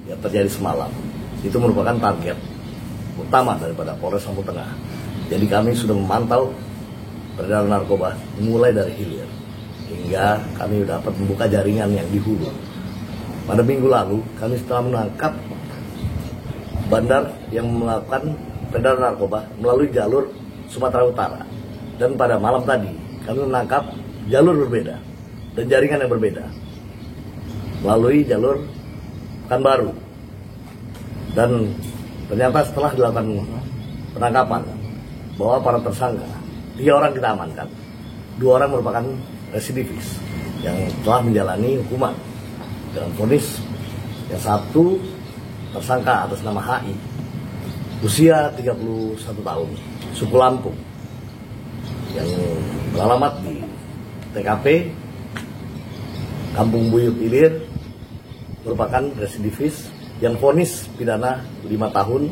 yang terjadi semalam itu merupakan target utama daripada Polres Lampung Tengah. Jadi kami sudah memantau peredaran narkoba mulai dari hilir hingga kami dapat membuka jaringan yang di hulu. Pada minggu lalu kami setelah menangkap bandar yang melakukan peredaran narkoba melalui jalur Sumatera Utara, dan pada malam tadi kami menangkap jalur berbeda dan jaringan yang berbeda melalui jalur Pekanbaru. Dan ternyata setelah dilakukan penangkapan bahwa para tersangka, 3 orang kita amankan, 2 orang merupakan residivis yang telah menjalani hukuman dengan vonis. Yang satu tersangka atas nama HI, usia 31 tahun, suku Lampung, yang beralamat di TKP Kampung Buyut Ilir, merupakan residivis yang vonis pidana 5 tahun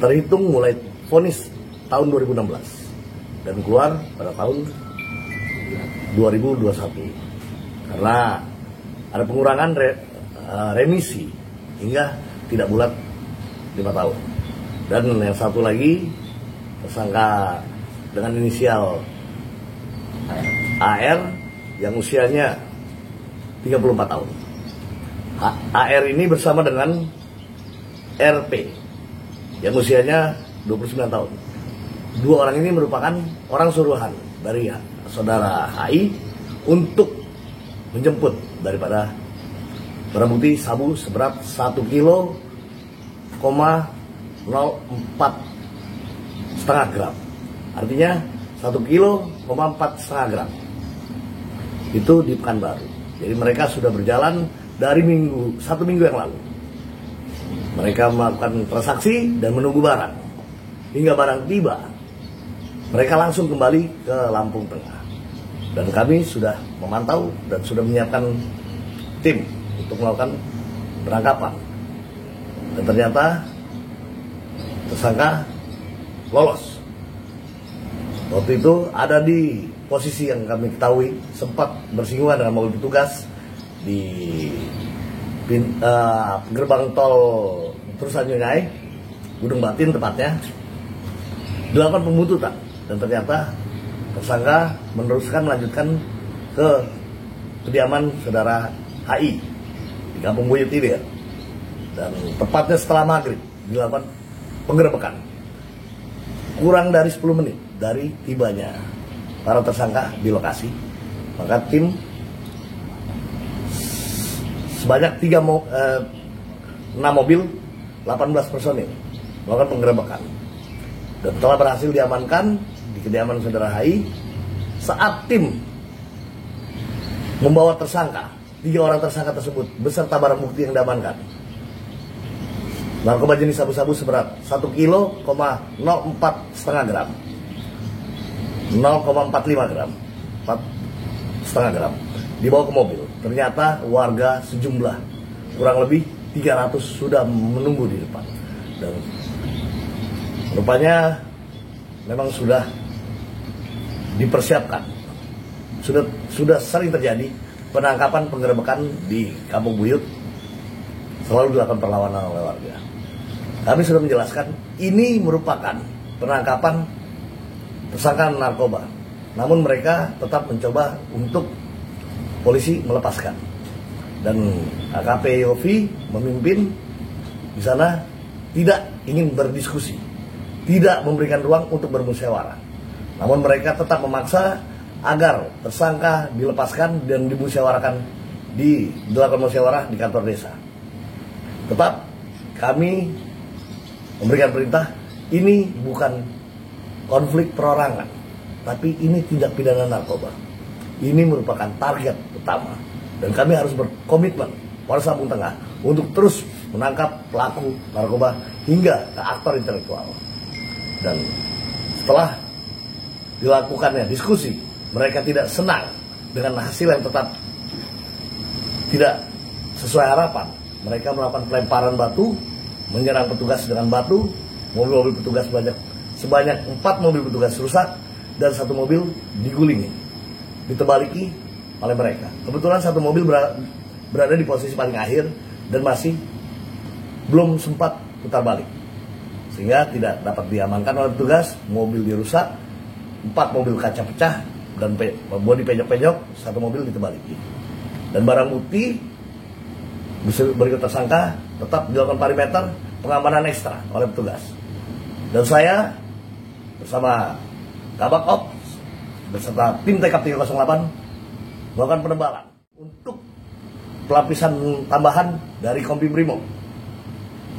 terhitung mulai vonis tahun 2016 dan keluar pada tahun 2021 karena ada pengurangan remisi hingga tidak bulat 5 tahun. Dan yang satu lagi tersangka dengan inisial AR yang usianya 34 tahun. AR ini bersama dengan RP yang usianya 29 tahun. 2 orang ini merupakan orang suruhan dari saudara HI untuk menjemput daripada barang bukti sabu seberat 1,04 setengah gram. Artinya 1,4 gram. Itu di Pekanbaru. Jadi mereka sudah berjalan dari 1 minggu yang lalu. Mereka melakukan transaksi dan menunggu barang. Hingga barang tiba, mereka langsung kembali ke Lampung Tengah. Dan kami sudah memantau dan sudah menyiapkan tim untuk melakukan penangkapan. Dan ternyata tersangka lolos. Waktu itu ada di posisi yang kami ketahui sempat bersinggungan dengan mobil petugas di gerbang tol Terusan Nyai, Gunung Batin tepatnya, dilakukan pembuntutan. Dan ternyata tersangka melanjutkan ke kediaman saudara HI di Kampung Buyut Ilir. Dan tepatnya setelah maghrib dilakukan penggerebekan. Kurang dari 10 menit dari tibanya para tersangka di lokasi, maka tim sebanyak 6 mobil, 18 personil melakukan penggerebekan. Dan telah berhasil diamankan di kediaman saudara HI. Saat tim membawa tersangka, 3 orang tersangka tersebut beserta barang bukti yang diamankan, narkoba jenis sabu-sabu seberat 1,04 setengah gram, 0,45 gram, 4 setengah gram, dibawa ke mobil. Ternyata warga sejumlah kurang lebih 300 sudah menunggu di depan. Dan rupanya memang sudah dipersiapkan. Sudah sering terjadi penangkapan penggerebekan di Kampung Buyut, selalu dilakukan perlawanan oleh warga. Kami sudah menjelaskan ini merupakan penangkapan tersangka narkoba. Namun mereka tetap mencoba untuk polisi melepaskan. Dan AKP Yofi memimpin di sana tidak ingin berdiskusi, tidak memberikan ruang untuk bermusyawarah. Namun mereka tetap memaksa agar tersangka dilepaskan dan dilakukan musyawarah di kantor desa. Tetap kami memberikan perintah, ini bukan konflik perorangan, tapi ini tindak pidana narkoba. Ini merupakan target utama. Dan kami harus berkomitmen, Polres Lampung Tengah, untuk terus menangkap pelaku narkoba hingga ke aktor intelektual. Dan setelah dilakukannya diskusi, mereka tidak senang dengan hasil yang tetap tidak sesuai harapan. Mereka melakukan pelemparan batu, menyerang petugas dengan batu. Mobil-mobil petugas sebanyak 4 mobil petugas rusak dan 1 mobil digulingi, ditebaliki oleh mereka. Kebetulan 1 mobil berada di posisi paling akhir dan masih belum sempat putar balik, sehingga tidak dapat diamankan oleh petugas. Mobil dirusak, 4 mobil kaca pecah dan bodi penyok-penyok, 1 mobil ditebaliki. Dan barang bukti berikut tersangka tetap dilakukan perimeter pengamanan ekstra oleh petugas. Dan saya bersama Kabak Ops beserta tim TKP 308 melakukan penebalan untuk pelapisan tambahan dari Kompi Brimob.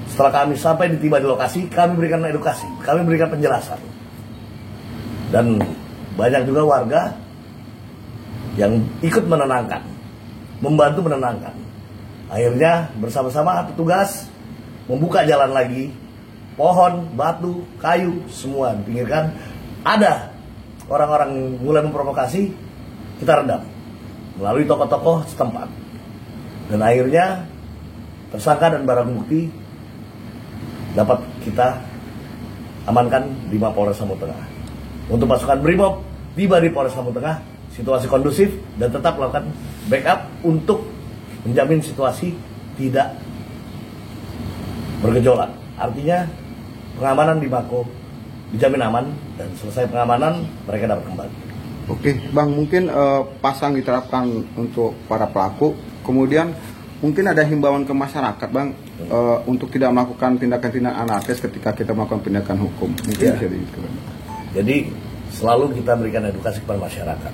Setelah kami sampai tiba di lokasi, kami berikan edukasi, kami berikan penjelasan. Dan banyak juga warga yang ikut menenangkan, membantu menenangkan. Akhirnya bersama-sama petugas membuka jalan lagi, pohon, batu, kayu, semua dipinggirkan. Ada orang-orang mulai memprovokasi, kita redam melalui tokoh-tokoh setempat. Dan akhirnya tersangka dan barang bukti dapat kita amankan di Mapolres Lampung Tengah. Untuk pasukan Brimob tiba di Polres Lampung Tengah, situasi kondusif dan tetap melakukan backup untuk menjamin situasi tidak bergejolak. Artinya pengamanan di Mako dijamin aman dan selesai pengamanan mereka dapat kembali. Oke, Bang, mungkin pasang diterapkan untuk para pelaku. Kemudian mungkin ada himbauan ke masyarakat, Bang, untuk tidak melakukan tindakan-tindakan anarkis ketika kita melakukan tindakan hukum. Mungkin bisa dijelaskan. Jadi selalu kita berikan edukasi kepada masyarakat.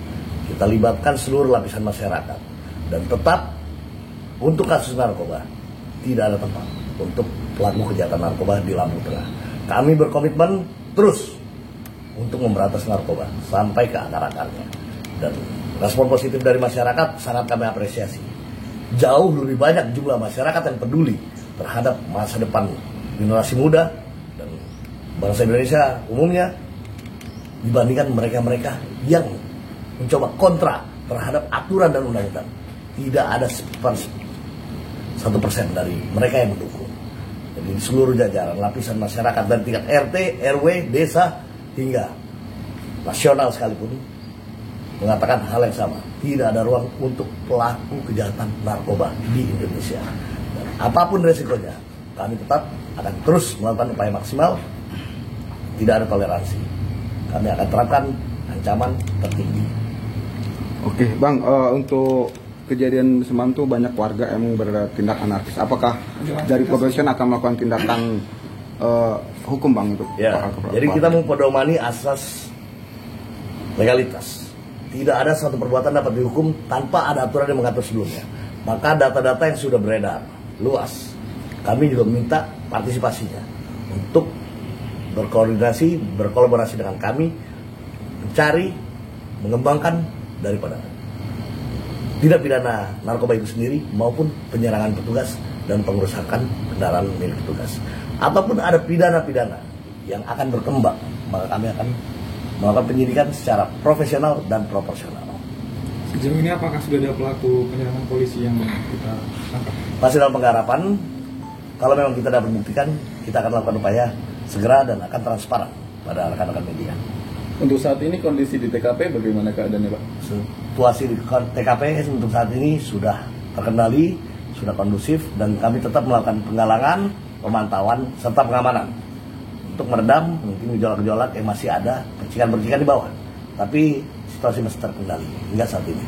Kita libatkan seluruh lapisan masyarakat. Dan tetap untuk kasus narkoba tidak ada tempat untuk pelaku kejahatan narkoba di Lampung Tengah. Kami berkomitmen terus untuk memberantas narkoba sampai ke akar-akarnya. Dan respon positif dari masyarakat sangat kami apresiasi. Jauh lebih banyak jumlah masyarakat yang peduli terhadap masa depan generasi muda dan bangsa Indonesia umumnya dibandingkan mereka-mereka yang mencoba kontra terhadap aturan dan undang-undang. Tidak ada 1% dari mereka yang mendukung. Jadi seluruh jajaran lapisan masyarakat dari tingkat RT, RW, desa hingga nasional sekalipun mengatakan hal yang sama. Tidak ada ruang untuk pelaku kejahatan narkoba di Indonesia. Dan apapun resikonya, kami tetap akan terus melakukan upaya maksimal. Tidak ada toleransi. Kami akan terapkan ancaman tertinggi. Oke, Bang, untuk kejadian semalam tuh banyak warga yang bertindak anarkis. Apakah dari kepolisian akan melakukan tindakan hukum, Bang, untuk jadi kita mempedomani asas legalitas. Tidak ada suatu perbuatan dapat dihukum tanpa ada aturan yang mengatur sebelumnya. Maka data-data yang sudah beredar luas, kami juga meminta partisipasinya untuk berkoordinasi, berkolaborasi dengan kami, mencari, mengembangkan daripada tidak pidana narkoba itu sendiri maupun penyerangan petugas dan pengerusakan kendaraan milik petugas. Ataupun ada pidana-pidana yang akan berkembang, maka kami akan melakukan penyidikan secara profesional dan proporsional. Sejauh ini apakah sudah ada pelaku penyerangan polisi yang kita tangkap? Masih dalam penggarapan. Kalau memang kita dapat buktikan, kita akan lakukan upaya segera dan akan transparan pada rekan-rekan media. Untuk saat ini kondisi di TKP bagaimana keadaannya, Pak? Situasi di TKP untuk saat ini sudah terkendali, sudah kondusif, dan kami tetap melakukan penggalangan, pemantauan, serta pengamanan untuk meredam mungkin gejolak-gejolak yang masih ada, percikan-percikan di bawah. Tapi situasi masih terkendali hingga saat ini.